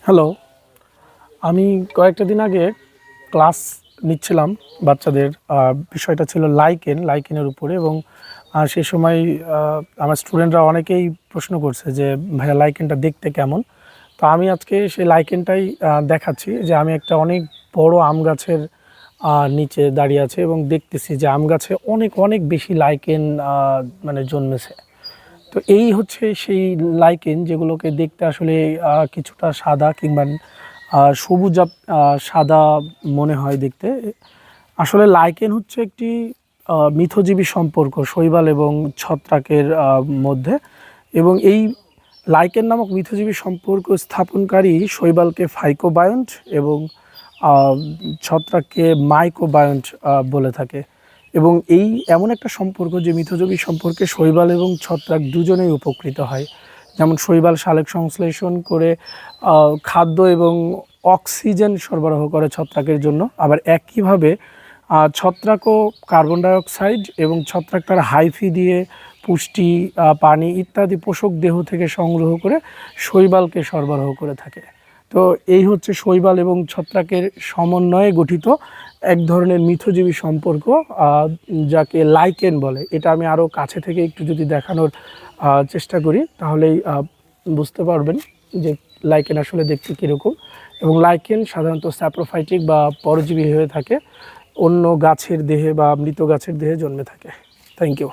Hello, আমি কয়েকটা দিন আগে ক্লাস নিচ্ছিলাম বাচ্চাদের। বিষয়টা ছিল লাইকেনের উপরে এবং সে সময় আমার স্টুডেন্টরা অনেকেই প্রশ্ন করছে যে ভাইয়া লাইকেনটা দেখতে কেমন? তো আমি আজকে সেই লাইকেনটাই দেখাচ্ছি যে আমি একটা অনেক বড় আম গাছের নিচে দাঁড়িয়ে আছি এবং দেখতেছি যে আম গাছে অনেক, অনেক বেশি লাইকেন মানে জন্মেছে। তো এই হচ্ছে সেই লাইকেন যেগুলোকে দেখতে আসলে কিছুটা সাদা কিংবা সবুজ সাদা মনে হয় দেখতে। আসলে লাইকেন হচ্ছে একটি মিথজীবী সম্পর্ক শৈবাল এবং ছত্রাকের মধ্যে, এবং এই লাইকেন নামক মিথজীবী সম্পর্ক স্থাপনকারী শৈবালকে ফাইকোবায়ন্ট এবং আহ, ছত্রাককে মাইকোবায়ন্ট বলে থাকে। এবং এই এমন একটা সম্পর্ক যে মিথজীবী সম্পর্কে শৈবাল এবং ছত্রাক দুজনেই উপকৃত হয়। যেমন শৈবাল সালোক সংশ্লেষণ করে খাদ্য এবং অক্সিজেন সরবরাহ করে ছত্রাকের জন্য, আবার একইভাবে ছত্রাকও কার্বন ডাইঅক্সাইড এবং ছত্রাক তার হাইফি দিয়ে পুষ্টি, পানি ইত্যাদি পোষক দেহ থেকে সংগ্রহ করে শৈবালকে সরবরাহ করে থাকে। তো এই হচ্ছে শৈবাল এবং ছত্রাকের সমন্বয়ে গঠিত এক ধরনের মিথজীবী সম্পর্ক, যাকে লাইকেন বলে। এটা আমি আরও কাছে থেকে একটু যদি দেখানোর চেষ্টা করি তাহলেই বুঝতে পারবেন যে লাইকেন আসলে দেখতে কীরকম। এবং লাইকেন সাধারণত স্যাপ্রোফাইটিক বা পরজীবী হয়ে থাকে, অন্য গাছের দেহে বা মৃত গাছের দেহে জন্মে থাকে। Thank you.